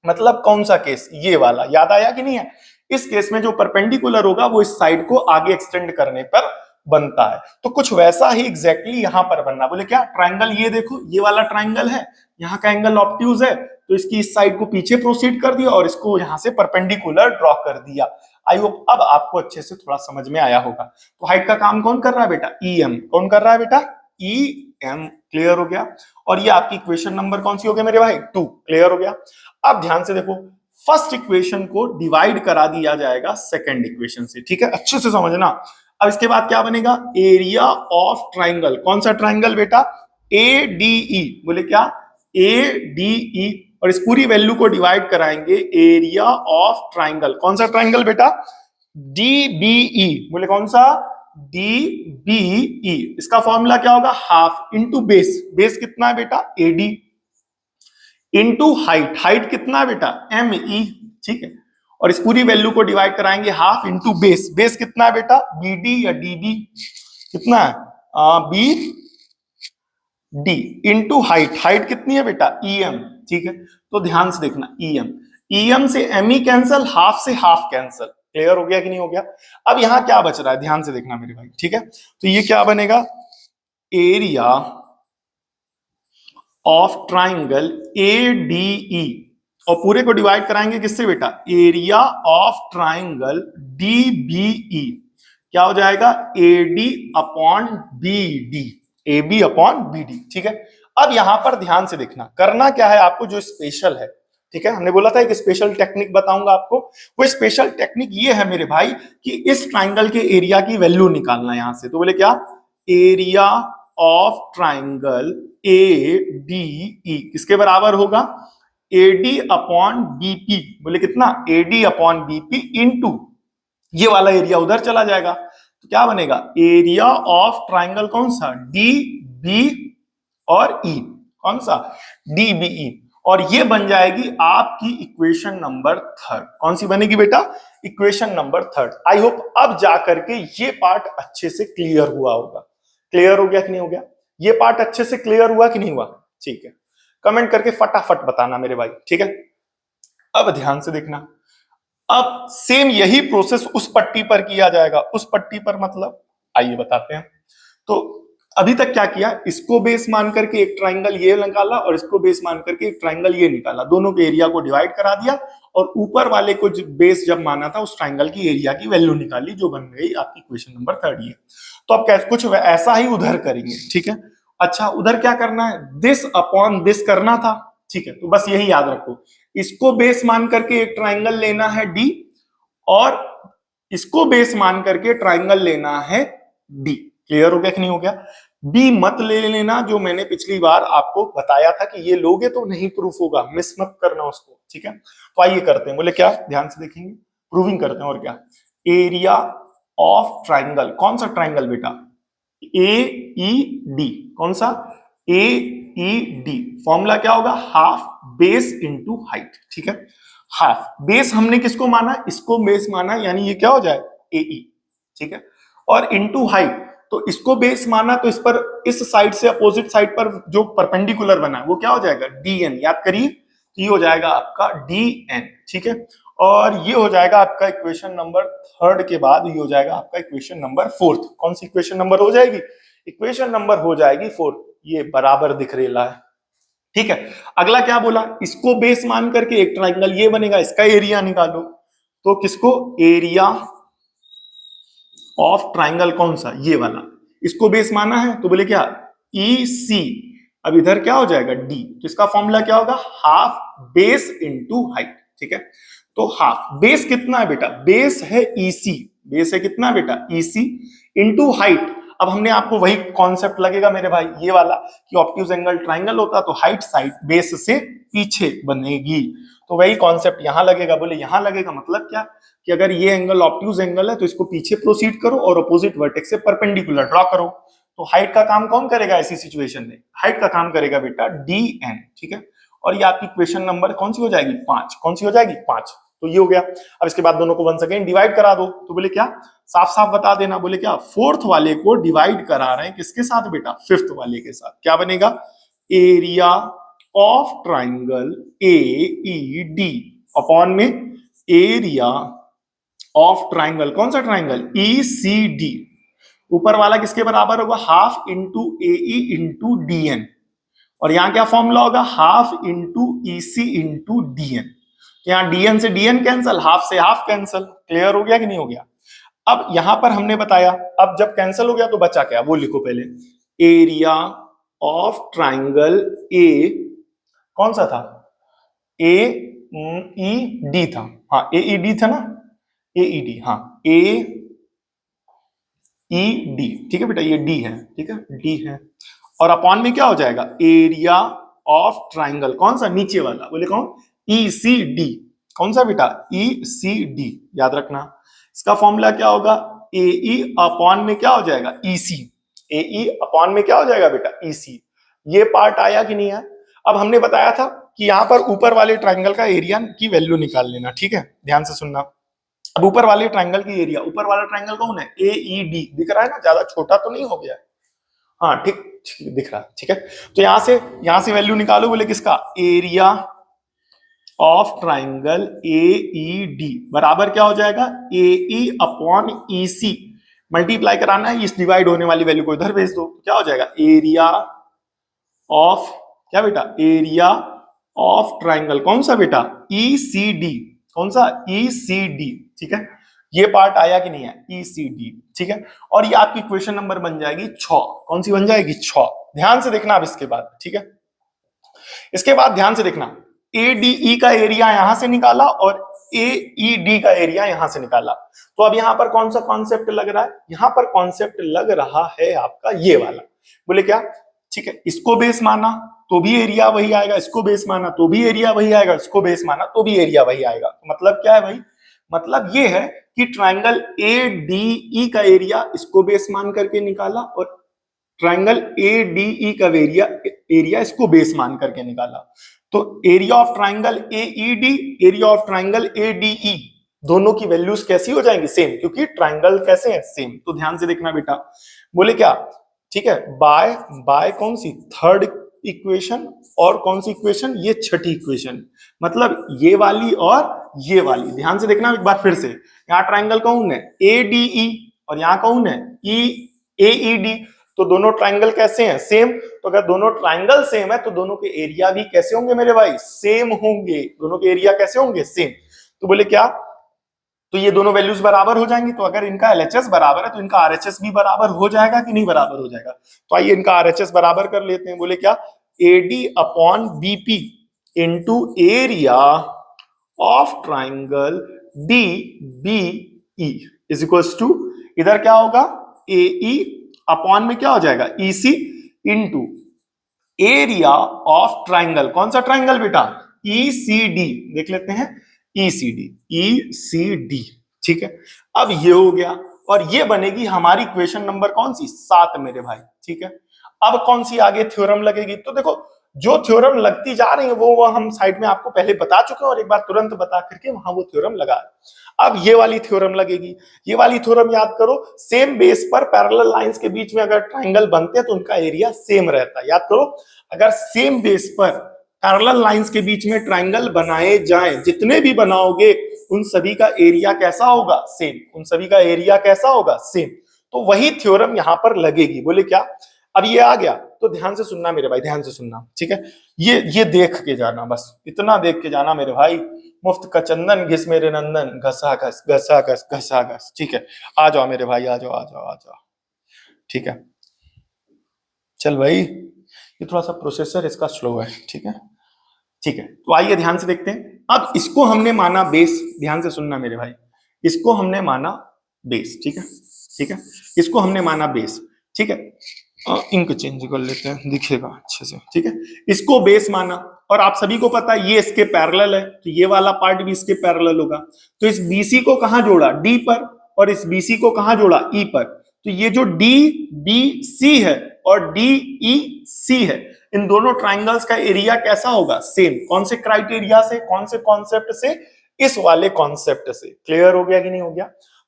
मतलब कौन सा केस? ये वाला। याद आया कि नहीं है? इस केस में जो परपेंडिकुलर होगा वो इस साइड को आगे एक्सटेंड करने पर बनता है। तो कुछ वैसा ही एग्जैक्टली यहां पर बनना। बोले क्या? ट्रायंगल, ये देखो, ये वाला ट्रायंगल है, यहाँ का एंगल ऑब्ट्यूज है, तो इसकी इस साइड को पीछे प्रोसीड कर दिया और इसको यहां से परपेंडिकुलर ड्रॉ कर दिया। आई होप अब आपको अच्छे से थोड़ा समझ में आया होगा। तो हाइट का काम कौन कर रहा है बेटा? ईएम। कौन कर रहा है बेटा? ईएम। क्लियर हो गया। और ये आपकी इक्वेशन नंबर कौन सी हो गई मेरे भाई? 2। क्लियर हो गया। अब ध्यान से देखो, फर्स्ट इक्वेशन को डिवाइड करा दिया जाएगा सेकंड इक्वेशन से, ठीक है, अच्छे से समझना। अब इसके बाद क्या बनेगा? Area of triangle. कौन सा ट्रायंगल बेटा? एडीई। बोले क्या? एडीई। और इस पूरी वैल्यू को डिवाइड कराएंगे एरिया ऑफ ट्रायंगल। कौन सा ट्रायंगल बेटा? डीबीई। बोले कौन सा? डीबीई। इसका फॉर्मूला क्या होगा? Half into base. बेस कितना है बेटा? AD, into height. हाइट कितना है बेटा? एम ई, ठीक है। और इस पूरी वैल्यू को डिवाइड कराएंगे हाफ इंटू बेस। बेस कितना है बेटा? बीडी या डीबी, कितना है? B D, into height. Height कितनी है बेटा? ईएम, ठीक है। तो ध्यान से देखना, ईएम, ईएम से एम ई कैंसल, हाफ से हाफ कैंसल। क्लियर हो गया कि नहीं हो गया? अब यहां क्या बच रहा है? ध्यान से देखना मेरे भाई, ठीक है। तो ये क्या बनेगा? एरिया ऑफ ट्राइंगल एडीई, और पूरे को डिवाइड कराएंगे किससे बेटा? Area of triangle DBE. क्या हो जाएगा? AD upon BD, AB upon BD, ठीक है। अब यहां पर ध्यान से देखना, करना क्या है आपको जो स्पेशल है, ठीक है। हमने बोला था एक स्पेशल टेक्निक बताऊंगा आपको। वो स्पेशल टेक्निक ये है मेरे भाई कि इस ट्राइंगल के एरिया की वैल्यू निकालना यहां से। तो बोले क्या? Area of triangle A D E किसके बराबर होगा? AD upon BP. बोले कितना? एडी अपॉन बीपी इंटू ये वाला एरिया उधर चला जाएगा, तो क्या बनेगा? एरिया ऑफ ट्राइंगल कौन सा? डी बी और ई, कौन सा? D B E. और ये बन जाएगी आपकी इक्वेशन नंबर 3। कौन सी बनेगी बेटा? Equation number 3। आई होप अब जाकर के ये पार्ट अच्छे से क्लियर हुआ होगा। क्लियर हो गया कि नहीं हो गया? ये पार्ट अच्छे से क्लियर हुआ कि नहीं हुआ? ठीक है, कमेंट करके फटाफट बताना मेरे भाई, ठीक है। अब ध्यान से देखना, अब सेम यही प्रोसेस उस पट्टी पर किया जाएगा। उस पट्टी पर मतलब आइए बताते हैं। तो अभी तक क्या किया? इसको बेस मान करके एक ट्राइंगल ये निकाला और इसको बेस मान करके एक ट्राइंगल ये निकाला, दोनों के एरिया को डिवाइड करा दिया और ऊपर वाले को बेस जब माना था उस ट्राइंगल की एरिया की वैल्यू निकाली, जो बन गई आपकी क्वेश्चन नंबर 3 ये। तो अब क्या कुछ ऐसा ही उधर करेंगे, ठीक है। अच्छा, उधर क्या करना है? दिस अपॉन दिस करना था, ठीक है। तो बस यही याद रखो, इसको बेस मान करके एक ट्राइंगल लेना है डी और इसको बेस मान करके ट्राइंगल लेना है डी। क्लियर हो गया कि नहीं हो गया? बी मत ले लेना, जो मैंने पिछली बार आपको बताया था कि ये लोगे तो नहीं प्रूफ होगा, मिस मत करना उसको, ठीक है। तो आइए करते हैं। बोले क्या? ध्यान से देखेंगे, प्रूविंग करते हैं। और क्या? Area of triangle. कौन सा ट्राइंगल बेटा? ए ई डी। कौन सा? ए ई डी। फॉर्मूला क्या होगा? हाफ बेस इंटू हाइट, ठीक है। हाफ बेस हमने किसको माना? इसको बेस माना, यानी ये क्या हो जाए? ए ई, ठीक है। और इंटू हाइट, तो इसको बेस माना तो इस पर, इस साइड से अपोजिट साइड पर जो परपेंडिकुलर बना है वो क्या हो जाएगा? D N. याद करिए, तो ये हो जाएगा आपका डी एन, ठीक है। और ये हो जाएगा आपका इक्वेशन नंबर थर्ड के बाद ये हो जाएगा आपका इक्वेशन नंबर फोर्थ। कौन सी इक्वेशन नंबर हो जाएगी? इक्वेशन नंबर हो जाएगी फोर्थ। ये बराबर दिख रेला है, ठीक है। अगला क्या बोला? इसको बेस मान करके एक ट्राइंगल ये बनेगा, इसका एरिया निकालो। तो किसको? एरिया ऑफ ट्राइंगल कौन सा? ये वाला। इसको बेस माना है तो बोले क्या? ई सी। अब इधर क्या हो जाएगा? डी। तो इसका फॉर्मूला क्या होगा? हाफ बेस इंटू हाइट, ठीक है। तो हाफ बेस कितना है बेटा? बेस है ईसी। बेस है कितना बेटा? EC into height. अब हमने आपको वही कॉन्सेप्ट लगेगा मेरे भाई, ये वाला कि ऑब्ट्यूज एंगल ट्राइंगल होता तो हाइट साइड बेस से पीछे बनेगी। तो वही कॉन्सेप्ट यहां लगेगा। बोले यहां लगेगा मतलब क्या? कि अगर ये एंगल ऑब्ट्यूज एंगल है तो इसको पीछे प्रोसीड करो और अपोजिट वर्टेक्स से परपेंडिकुलर ड्रॉ करो। तो हाइट का काम कौन करेगा ऐसी सिचुएशन में? हाइट का काम करेगा बेटा डी एन, ठीक है। और ये आपकी क्वेश्चन नंबर कौन सी हो जाएगी? 5। कौन सी हो जाएगी? 5। तो ये हो गया। अब इसके बाद दोनों को वंस अगेन डिवाइड करा दो। तो बोले क्या? साफ साफ बता देना। बोले क्या? फोर्थ वाले को डिवाइड करा रहे हैं किसके साथ बेटा? फिफ्थ वाले के साथ। क्या बनेगा? Area of triangle A E D upon में एरिया ऑफ ट्राइंगल, कौन सा ट्राइंगल? ई सी डी। ऊपर वाला किसके बराबर होगा? हाफ इंटू ए ई इंटू डी एन। और यहां क्या फॉर्मूला होगा? हाफ इंटू ई सी इंटू डी एन। यहाँ डीएन से डीएन कैंसल, हाफ से हाफ कैंसल। क्लियर हो गया कि नहीं हो गया? अब यहां पर हमने बताया, अब जब कैंसल हो गया तो बचा क्या? वो लिखो पहले। एरिया ऑफ ट्राइंगल ए कौन सा था? ए ई डी था। हाँ ए ई डी था ना, ए ई डी। हाँ ए ई डी, ठीक है बेटा, ये डी है, ठीक है, डी है। और अपॉन में क्या हो जाएगा? एरिया ऑफ ट्राइंगल कौन सा? नीचे वाला। बोले कौन? ई सी डी। कौन सा बेटा? ई सी डी। याद रखना इसका फॉर्मूला क्या होगा? ए ई अपॉन में क्या हो जाएगा? E C. ए ई अपॉन में क्या हो जाएगा बेटा? ई सी। ये पार्ट आया कि नहीं आया? अब हमने बताया था कि यहां पर ऊपर वाले ट्राइंगल का एरिया की वैल्यू निकाल लेना, ठीक है, ध्यान से सुनना। अब ऊपर वाले ट्राइंगल की एरिया, ऊपर वाला ट्राइंगल कौन है? ए ई डी। दिख रहा है ना? ज्यादा छोटा तो नहीं हो गया? हाँ ठीक दिख रहा है, ठीक है। तो यहां से वैल्यू निकालो। बोले किसका? Area of triangle A E D बराबर क्या हो जाएगा? ए ई अपॉन ई सी। मल्टीप्लाई कराना है, इस डिवाइड होने वाली वैल्यू को इधर भेज दो। क्या हो जाएगा? एरिया ऑफ क्या बेटा? एरिया ऑफ ट्राइंगल कौन सा बेटा? ई सी डी। कौन सा? ई सी डी, ठीक है। ये पार्ट आया कि नहीं है? ई सी डी, ठीक है। और ये आपकी क्वेश्चन नंबर बन जाएगी 6। कौन सी बन जाएगी? 6। ध्यान से देखना अब इसके बाद, ठीक है। इसके बाद ध्यान से देखना, एडीई का एरिया यहां से निकाला और एईडी का एरिया यहां से निकाला। तो अब यहां पर कौन सा कॉन्सेप्ट लग रहा है? यहां पर कॉन्सेप्ट लग रहा है आपका ये वाला। बोले क्या? ठीक है, इसको बेस माना तो भी एरिया वही आएगा, इसको बेस माना तो भी एरिया वही आएगा, इसको बेस माना तो भी एरिया वही आएगा। तो मतलब क्या है भाई? मतलब ये है कि ट्राइंगल एडीई का एरिया इसको बेस मान करके निकाला और ट्राइंगल एडीई का एरिया इसको बेस मान करके निकाला। तो area of triangle AED, area of triangle ADE, दोनों की वैल्यूज कैसी हो जाएंगी? सेम, क्योंकि ट्राइंगल कैसे है? सेम। तो ध्यान से देखना बेटा। बोले क्या? ठीक है, बाय कौन सी? Third equation. और कौन सी इक्वेशन? ये छठी इक्वेशन। मतलब ये वाली और ये वाली। ध्यान से देखना एक बार फिर से। यहाँ ट्राइंगल कौन है? एडीई और यहाँ कौन है? एईडी। तो दोनों ट्राइंगल कैसे हैं? सेम। तो अगर दोनों ट्राइंगल सेम है तो दोनों के एरिया भी कैसे होंगे मेरे भाई? सेम होंगे। दोनों के एरिया कैसे होंगे? सेम। तो बोले क्या? तो ये दोनों वैल्यूज बराबर हो जाएंगी। तो अगर इनका एलएचएस बराबर है तो इनका आरएचएस भी बराबर हो जाएगा कि नहीं बराबर हो जाएगा? तो आइए इनका आरएचएस बराबर कर लेते हैं। बोले क्या? AD upon BP into area of triangle D B E is equals to, इधर क्या होगा? ए ई अपॉन में क्या हो जाएगा? EC into area of triangle. कौन सा ट्राइंगल बेटा? ईसीडी। देख लेते हैं, ईसीडी, ईसीडी, ठीक है। अब ये हो गया और ये बनेगी हमारी क्वेश्चन नंबर कौन सी? 7 मेरे भाई, ठीक है। अब कौन सी आगे थ्योरम लगेगी? तो देखो, जो थ्योरम लगती जा रही है वो हम साइड में आपको पहले बता चुके हैं और एक बार तुरंत बता करके वहां वो थ्योरम लगा। अब ये वाली थ्योरम लगेगी। ये वाली थ्योरम याद करो, सेम बेस पर पैरेलल लाइंस के बीच में अगर ट्राइंगल बनते हैं तो उनका एरिया सेम रहता है। याद करो, अगर सेम बेस पर पैरेलल लाइंस के बीच में ट्राइंगल बनाए जाएं, जितने भी बनाओगे उन सभी का एरिया कैसा होगा, सेम, उन सभी का एरिया कैसा होगा, सेम। तो वही थ्योरम यहां पर लगेगी। बोले क्या? अब ये आ गया तो ध्यान से सुनना मेरे भाई, ध्यान से सुनना, ठीक है? ये देख के जाना, बस इतना देख के जाना मेरे भाई। मुफ्त का चंदन घिस मेरे नंदन, घसा घस घसा घस घसा घस, ठीक है? आ जाओ मेरे भाई, आ जाओ आ जाओ आ जाओ, ठीक है? चल भाई, ये थोड़ा सा प्रोसेसर इसका स्लो है, ठीक है? ठीक है, तो आइए ध्यान से देखते हैं। अब इसको हमने माना बेस, ध्यान से सुनना मेरे भाई, इसको हमने माना बेस, ठीक है? ठीक है, इसको हमने माना बेस, ठीक है? इंक चेंज कर लेते हैं, दिखेगा अच्छे से, ठीक है? इसको बेस माना, और आप सभी को पता है ये इसके पैरेलल है, तो ये वाला पार्ट भी इसके पैरेलल होगा। तो इस BC को कहां जोड़ा, D पर, और इस BC को कहां जोड़ा, E पर। तो ये जो DBC है और DEC है, इन दोनों ट्राइंगल्स का एरिया कैसा होगा, सेम। कौन से क्राइटेरिया से, कौन से कॉन्सेप्ट से, इस वाले कॉन्सेप्ट से। क्लियर हो गया कि नहीं हो गया?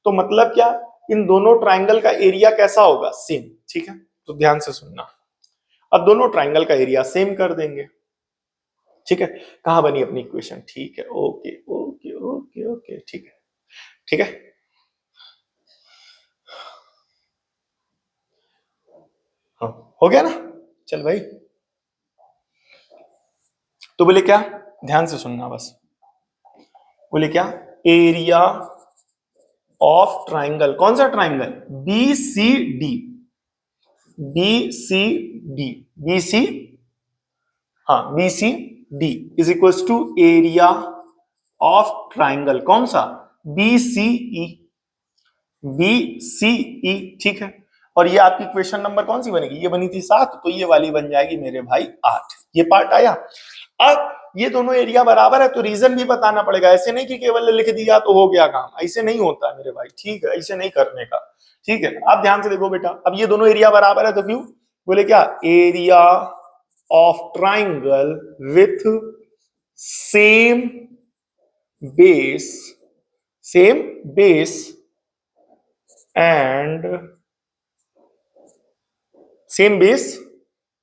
तो मतलब क्या, इन दोनों ट्राइंगल का एरिया कैसा होगा, सेम, ठीक है? तो ध्यान से सुनना, अब दोनों ट्राइंगल का एरिया सेम कर देंगे, ठीक है? कहां बनी अपनी इक्वेशन? ठीक है, ओके ओके ओके ओके, ठीक है, ठीक है। हाँ, हो गया ना? चल भाई, तो बोले क्या, ध्यान से सुनना बस, बोले क्या, एरिया ऑफ ट्राइंगल, कौन सा ट्राइंगल, BCD, BCD, BC, हाँ BCD is equal to area of triangle, कौन सा, BCE, BCE, ठीक है? और ये आपकी क्वेश्चन नंबर कौन सी बनेगी, ये बनी थी 7, तो ये वाली बन जाएगी मेरे भाई 8। ये पार्ट आया। अब ये दोनों एरिया बराबर है तो रीजन भी बताना पड़ेगा, ऐसे नहीं कि केवल लिख दिया तो हो गया काम, ऐसे नहीं होता मेरे भाई, ठीक है? ऐसे नहीं करने का, ठीक है? आप ध्यान से देखो बेटा, अब ये दोनों एरिया बराबर है तो क्यों, बोले क्या, area of triangle with same base, same base and same base,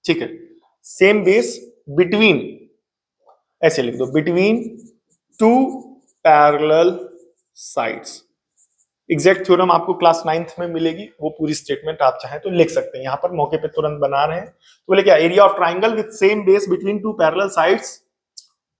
ठीक है? सेम बेस बिटवीन, ऐसे लिख दो, between two parallel sides. Exact theorem आपको क्लास 9th में मिलेगी, वो पूरी स्टेटमेंट आप चाहें तो लिख सकते हैं, यहां पर मौके पे तुरंत बना रहे हैं। तो बोले क्या, area of triangle with same base between two parallel sides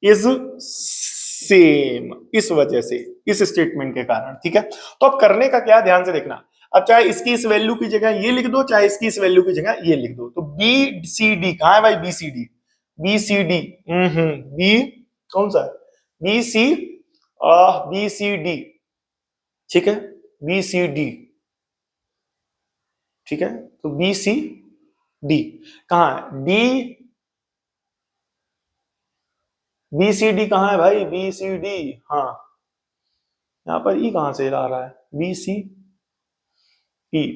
is same, इस वजह से, इस स्टेटमेंट के कारण, ठीक है? तो अब करने का क्या, ध्यान से देखना। अब चाहे इसकी इस वैल्यू की जगह ये लिख दो, चाहे इसकी इस वैल्यू की जगह ये लिख दो। तो BCD कहां है भाई, BCD, BCD, बी कौन सा है, BC, BCD, ठीक है? BCD, ठीक है? तो BCD कहां है, BCD कहां है भाई, BCD, हाँ, यहां पर E कहां से आ रहा है, BCE,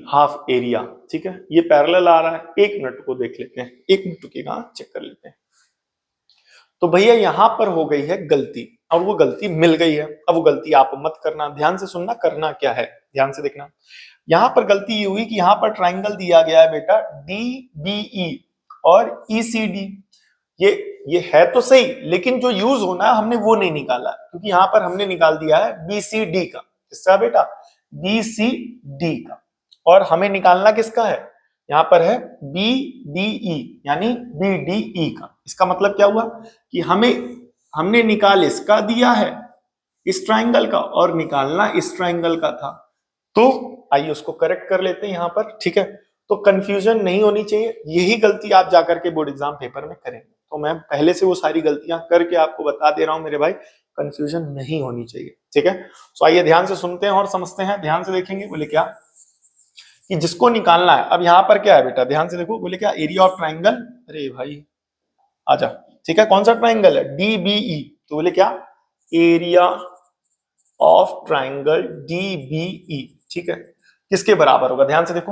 हाफ एरिया, ठीक है? ये पैरेलल आ रहा है, एक मिनट को देख लेते हैं, एक मिनट रुकिएगा, चेक कर लेते हैं। तो भैया यहां पर हो गई है गलती, और वो गलती मिल गई है। अब वो गलती आप मत करना, ध्यान से सुनना, करना क्या है, ध्यान से देखना। यहां पर गलती ये हुई कि यहां पर ट्राइंगल दिया गया है बेटा DBE और ECD, ये है तो सही, लेकिन जो यूज होना है हमने वो नहीं निकाला, क्योंकि यहां पर हमने निकाल दिया है BCD का, किसका बेटा, BCD का, और हमें निकालना किसका है, यहां पर है BDE, यानी BDE का। इसका मतलब क्या हुआ कि हमने निकाल इसका दिया है, इस ट्राइंगल का, और निकालना इस ट्राइंगल का था। तो आइए उसको करेक्ट कर लेते हैं यहां पर, ठीक है? तो कंफ्यूजन नहीं होनी चाहिए, यही गलती आप जाकर के बोर्ड एग्जाम पेपर में करेंगे। तो मैं पहले से वो सारी गलतियां करके आपको बता दे रहा हूं मेरे भाई, कंफ्यूजन नहीं होनी चाहिए, ठीक है? तो आइए ध्यान से सुनते हैं और समझते हैं, ध्यान से देखेंगे। बोले क्या कि जिसको निकालना है, अब यहां पर क्या है बेटा, ध्यान से देखो, बोले क्या, एरिया ऑफ ट्राइंगल, अरे भाई आजा, ठीक है? कौन सा ट्राइंगल है, DBE, तो बोले क्या, एरिया ऑफ ट्राइंगल DBE, ठीक है? किसके बराबर होगा, ध्यान से देखो,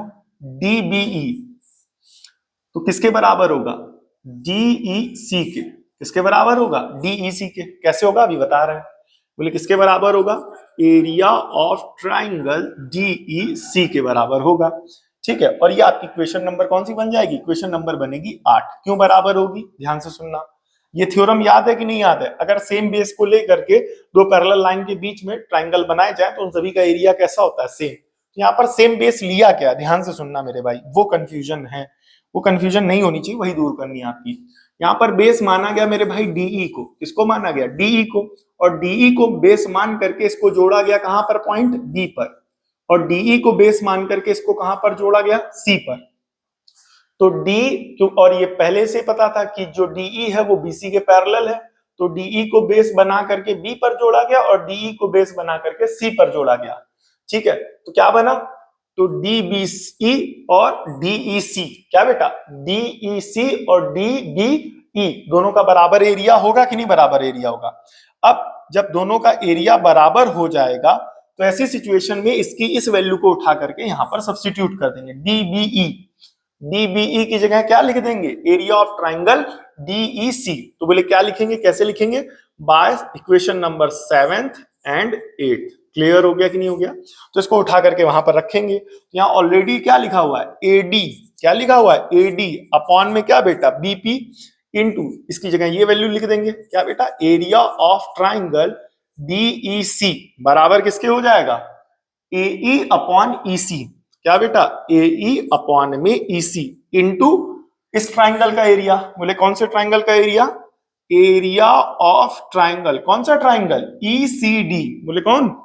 DBE तो किसके बराबर होगा, DEC के, किसके बराबर होगा, DEC के। कैसे होगा अभी बता रहे हैं, बोले किसके बराबर होगा, एरिया ऑफ ट्राइंगल DEC के बराबर होगा, ठीक है? और ये आपकी क्वेश्चन नंबर कौन सी बन जाएगी, क्वेश्चन नंबर बनेगी 8। क्यों बराबर होगी, ध्यान से सुनना। ये थ्योरम याद है कि नहीं याद है? अगर सेम बेस को लेकर के दो पैरेलल लाइन के बीच में ट्राइंगल बनाए जाए तो उन सभी का एरिया कैसा होता है? सेम। यहाँ पर सेम बेस लिया क्या? ध्यान से सुनना मेरे भाई, वो कंफ्यूजन है, वो कंफ्यूजन नहीं होनी चाहिए, वही दूर करनी है आपकी। यहाँ पर बेस माना गया मेरे भाई डीई को। किसको माना गया? डीई को। और डीई को बेस मान करके इसको जोड़ा गया कहां पर? पॉइंट बी पर। और डीई को बेस मान करके इसको कहां पर जोड़ा गया? सी पर। तो डी क्यों, और ये पहले से पता था कि जो डीई है वो बीसी के पैरेलल है, तो डीई को बेस बना करके बी पर जोड़ा गया और डीई को बेस बना करके सी पर जोड़ा गया। ठीक है, तो क्या बना? तो डीबीसी और डीईसी, क्या बेटा? डीईसी और डीबीई दोनों का बराबर एरिया होगा कि नहीं बराबर एरिया होगा? अब जब दोनों का एरिया बराबर हो जाएगा तो ऐसी सिचुएशन में इसकी इस वैल्यू को उठा करके यहां पर सब्स्टिट्यूट कर देंगे। डीबीई, डीबीई की जगह क्या लिख देंगे? Area of triangle DEC. तो बोले क्या लिखेंगे, कैसे लिखेंगे? By equation number 7 and 8। Clear हो गया कि नहीं हो गया? तो इसको उठा करके वहां पर रखेंगे। यहाँ ऑलरेडी क्या लिखा हुआ है? एडी। क्या लिखा हुआ है? एडी अपॉन में क्या बेटा? बीपी इनटू, इसकी जगह ये वैल्यू लिख देंगे, क्या बेटा? एरिया ऑफ ट्राइंगल डीईसी बराबर किसके हो जाएगा? एई अपॉन ईसी। क्या बेटा? एई अपॉन में ईसी इनटू इस ट्राइंगल का एरिया। बोले कौन से ट्राइंगल का एरिया? Area of triangle. कौन सा ट्राइंगल? ईसीडी। बोले कौन?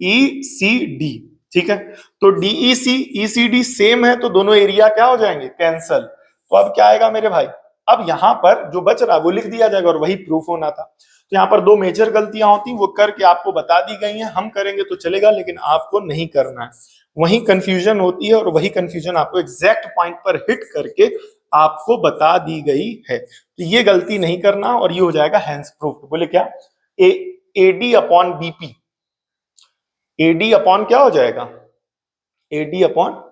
ईसीडी। ठीक है, तो डीईसी ईसीडी सेम है तो दोनों एरिया क्या हो जाएंगे? कैंसल। तो अब क्या आएगा मेरे भाई? अब यहां पर जो बच रहा है वो लिख दिया जाएगा और वही प्रूफ होना था। तो यहाँ पर दो मेजर गलतियां होती, वो करके आपको बता दी गई हैं। हम करेंगे तो चलेगा, लेकिन आपको नहीं करना है। वही कंफ्यूजन होती है और वही कंफ्यूजन आपको एग्जैक्ट पॉइंट पर हिट करके आपको बता दी गई है। तो ये गलती नहीं करना और ये हो जाएगा हैंस प्रूफ। बोले क्या? AD upon BP. AD upon क्या हो जाएगा? एडी अपॉन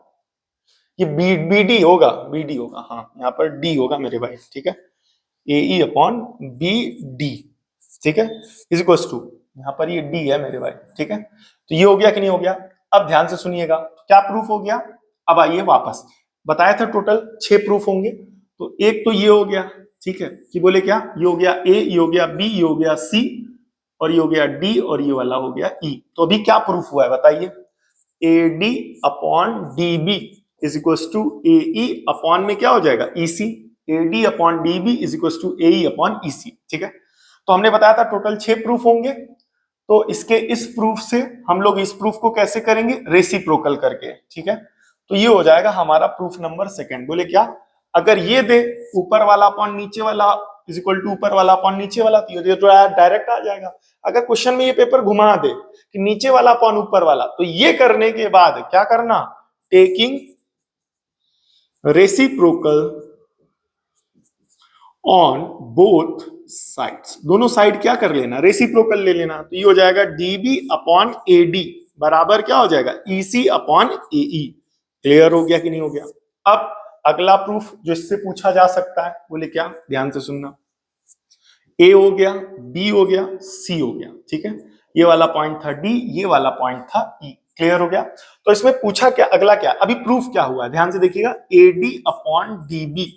ये बीडी होगा, बीडी होगा, हाँ यहाँ पर डी होगा मेरे भाई। ठीक है, एई अपॉन बी डी। ठीक है, इज इक्वल टू, यहाँ पर ये डी है मेरे भाई। ठीक है, तो ये हो गया कि नहीं हो गया? अब ध्यान से सुनिएगा, क्या प्रूफ हो गया? अब आइए वापस, बताया था टोटल 6 प्रूफ होंगे, तो एक तो ये हो गया। ठीक है, कि बोले क्या? ये हो गया ए, ये हो गया बी, ये हो गया सी, और ये हो गया डी, और ये वाला हो गया ई। तो अभी क्या प्रूफ हुआ है बताइए? A D upon D B is equal to A E upon में क्या हो जाएगा? E C. A D upon D B is equal to A E upon E C. ठीक है, तो हमने बताया था टोटल 6 प्रूफ होंगे। तो इसके इस प्रूफ से हम लोग इस प्रूफ को कैसे करेंगे? रेसिप्रोकल करके। ठीक है, तो ये हो जाएगा हमारा प्रूफ नंबर 2। बोले क्या? अगर ये दे ऊपर वाला अपॉन नीचे वाला इज इक्वल टू ऊपर वाला अपॉन नीचे वाला, तो ये तो डायरेक्ट आ जाएगा। अगर क्वेश्चन में ये पेपर घुमा दे कि नीचे वाला अपॉन ऊपर वाला, तो ये करने के बाद क्या करना? Taking reciprocal on both sides. दोनों साइड क्या कर लेना? रेसिप्रोकल ले लेना। तो ये हो जाएगा डीबी अपॉन एडी बराबर क्या हो जाएगा? ईसी अपॉन एई। क्लियर हो गया कि नहीं हो गया? अब अगला प्रूफ जो इससे पूछा जा सकता है, बोले क्या? ध्यान से सुनना। ए हो गया, बी हो गया, सी हो गया। ठीक है, ये वाला पॉइंट था डी, ये वाला पॉइंट था ई। क्लियर हो गया? तो इसमें पूछा क्या? अगला क्या? अभी प्रूफ क्या हुआ? ध्यान से देखिएगा, A D upon D B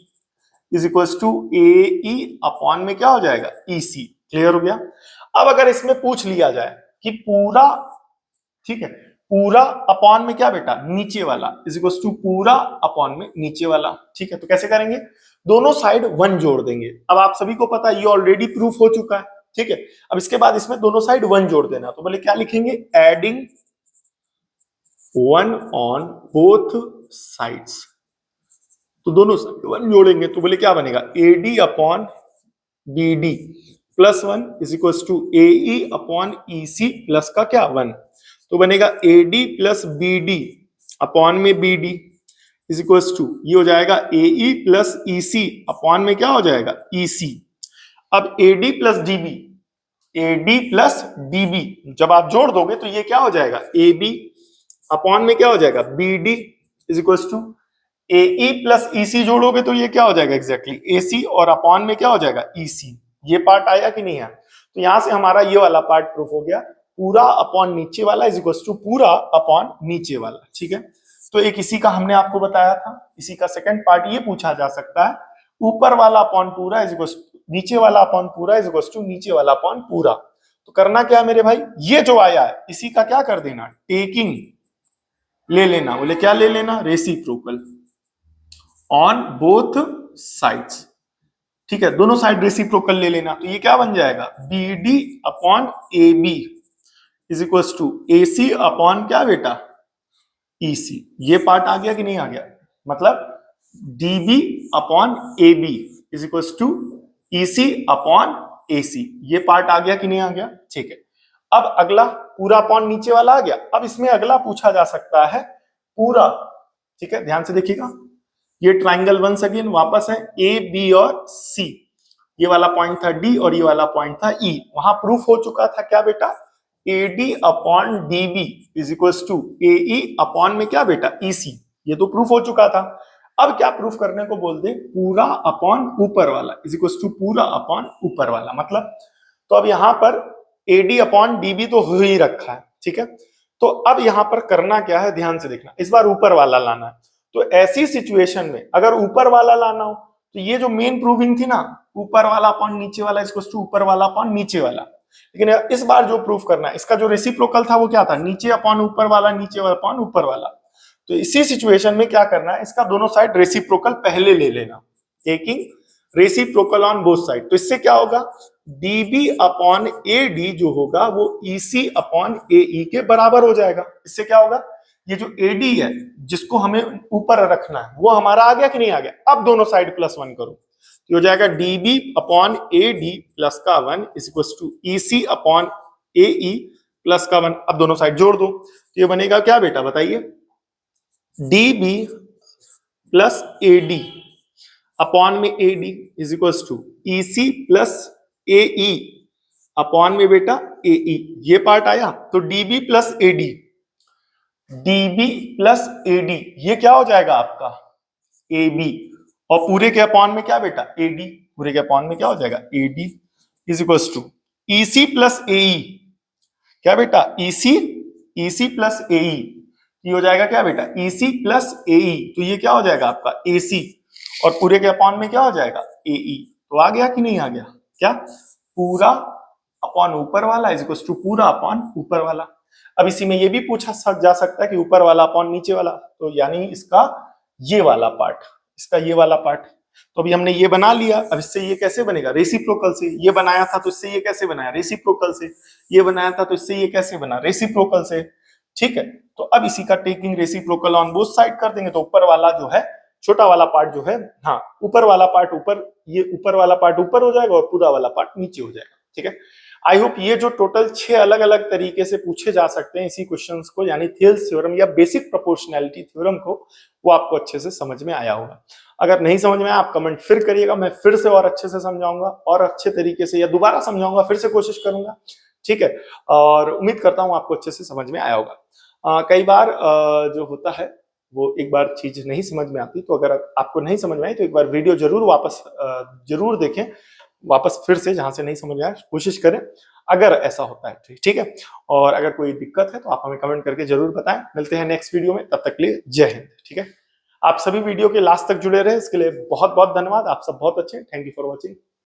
is equal to A E upon में क्या हो जाएगा? ई सी। क्लियर हो गया? अब अगर इसमें पूछ लिया जाए कि पूरा, ठीक है, पूरा अपॉन में क्या बेटा? नीचे वाला इज इक्वल टू पूरा अपॉन में नीचे वाला। ठीक है, तो कैसे करेंगे? दोनों साइड 1 जोड़ देंगे। अब आप सभी को पता है ये ऑलरेडी प्रूफ हो चुका है। ठीक है, अब इसके बाद इसमें दोनों साइड 1 जोड़ देना। तो बोले क्या लिखेंगे? Adding 1 on both sides. तो दोनों साइड 1 जोड़ेंगे तो बोले क्या बनेगा? AD upon B D plus 1 is equal to A E upon E C plus का क्या? 1। तो बनेगा A D plus B D upon में B D is equal to, ये हो जाएगा ए E plus E C upon में क्या हो जाएगा? E C. अब A D plus D B, A D plus D B जब आप जोड़ दोगे तो ये क्या हो जाएगा? ए बी अपॉन में क्या हो जाएगा? B D is equal to A E plus E C जोड़ोगे तो ये क्या हो जाएगा? एग्जैक्टली ए सी, और अपॉन में क्या हो जाएगा? ई सी। ये पार्ट आया कि नहीं आया? तो यहां से हमारा ये वाला पार्ट प्रूफ हो गया, पूरा अपॉन नीचे वाला इज इक्वल टू पूरा अपॉन नीचे वाला। ठीक है, तो एक इसी का हमने आपको बताया था। इसी का सेकंड पार्ट ये पूछा जा सकता है, ऊपर वाला अपॉन पूरा इज इक्वल्स नीचे वाला अपॉन पूरा इज इक्वल्स टू नीचे वाला अपॉन पूरा। तो करना क्या है मेरे भाई, ये जो आया है इसी का क्या कर देना, टेकिंग ले लेना। बोले क्या ले लेना, रेसिप्रोकल ऑन बोथ साइड्स। ठीक है, दोनों साइड रेसिप्रोकल ले लेना। तो ये क्या बन जाएगा, B D upon A B is equals to A C upon क्या बेटा, ई सी। ये पार्ट आ गया कि नहीं आ गया, मतलब D B upon A B is equals to E C upon A C. ये पार्ट आ गया कि नहीं आ गया। ठीक है, अब अगला पूरा अपॉन नीचे वाला आ गया। अब इसमें अगला पूछा जा सकता है पूरा। ठीक है, ध्यान से देखिएगा, ये ट्राइंगल वंस अगेन वापस है ए बी और सी। ये वाला पॉइंट था डी और ये वाला पॉइंट था ई। वहां प्रूफ हो चुका था क्या बेटा, A D upon D B is equals to A E upon में क्या बेटा, ई सी। ये तो प्रूफ हो चुका था। अब क्या प्रूफ करने को बोल दे, पूरा अपॉन ऊपर वाला इज इक्वल्स टू पूरा अपॉन ऊपर वाला। मतलब तो अब यहां पर A D upon D B तो हो ही रखा है। ठीक है, तो अब यहां पर करना क्या है, ध्यान से देखना, इस बार ऊपर वाला लाना है। तो ऐसी सिचुएशन में अगर ऊपर वाला लाना हो तो ये जो मेन प्रूविंग थी ना, ऊपर वाला अपॉन नीचे वाला इज टू ऊपर वाला अपॉन नीचे वाला, लेकिन इस बार जो प्रूफ करना है, इसका जो रेसिप्रोकल था वो क्या था, नीचे अपॉन ऊपर वाला, नीचे अपॉन ऊपर वाला। तो इसी सिचुएशन में क्या करना है, इसका दोनों साइड रेसिप्रोकल पहले ले लेना, taking reciprocal on both side. तो इससे क्या होगा, dB अपॉन AD जो होगा वो EC अपॉन AE के बराबर हो जाएगा। इससे क्या होगा, ये जो AD है जिसको हमें ऊपर रखना है वो हमारा आ गया कि नहीं आ गया। अब दोनों साइड प्लस वन करो, तो हो जाएगा dB अपॉन AD प्लस का 1 is equal to EC upon AE plus का 1। अब दोनों साइड जोड़ दो, तो ये बनेगा क्या बेटा बताइए, dB प्लस AD अपॉन में AD is equal to EC plus AE upon में बेटा AE। ये पार्ट आया, तो DB plus AD, DB plus AD ये क्या हो जाएगा आपका AB, और पूरे के अपॉन में क्या बेटा AD, पूरे के अपॉन में क्या हो जाएगा AD is equal to EC plus AE, क्या बेटा EC प्लस AE, ये हो जाएगा क्या बेटा EC प्लस AE। तो ये क्या हो जाएगा आपका AC, और पूरे के अपॉन में क्या हो जाएगा AE। तो आ गया कि नहीं आ गया, क्या पूरा अपॉन ऊपर वाला इज इक्वल टू पूरा अपॉन ऊपर वाला। अब इसी में ये भी पूछा जा सकता है कि ऊपर वाला अपॉन नीचे वाला, तो यानी इसका ये वाला पार्ट, इसका ये वाला पार्ट। तो अभी हमने ये बना लिया, अब इससे ये कैसे बनेगा, रेसिप्रोकल से। ये बनाया था तो इससे ये कैसे बनाया, रेसिप्रोकल से। ये बनाया था तो इससे ये कैसे बना, रेसिप्रोकल से। ठीक है, तो अब इसी का taking reciprocal on both side कर देंगे, तो ऊपर वाला जो है, छोटा वाला पार्ट जो है, हाँ ऊपर वाला पार्ट ऊपर, ये ऊपर वाला पार्ट ऊपर हो जाएगा और पूरा वाला पार्ट नीचे हो जाएगा। ठीक है, आई होप ये जो टोटल 6 अलग अलग तरीके से पूछे जा सकते हैं इसी क्वेश्चंस को, यानी थियल्स थ्योरम या बेसिक प्रोपोर्शनैलिटी थ्योरम को, वो आपको अच्छे से समझ में आया होगा। अगर नहीं समझ में आया आप कमेंट फिर करिएगा, मैं फिर से और अच्छे से समझाऊंगा और अच्छे तरीके से, या दोबारा समझाऊंगा, फिर से कोशिश करूंगा। ठीक है, और उम्मीद करता हूं आपको अच्छे से समझ में आया होगा। कई बार जो होता है वो एक बार चीज नहीं समझ में आती, तो अगर आपको नहीं समझ में आई तो एक बार वीडियो जरूर वापस जरूर देखें, वापस फिर से जहां से नहीं समझ में आया कोशिश करें, अगर ऐसा होता है। ठीक है, और अगर कोई दिक्कत है तो आप हमें कमेंट करके जरूर बताएं। मिलते हैं नेक्स्ट वीडियो में, तब तक के लिए जय हिंद। ठीक है, आप सभी वीडियो के लास्ट तक जुड़े रहे इसके लिए बहुत बहुत धन्यवाद। आप सब बहुत अच्छे, थैंक यू फॉर वॉचिंग।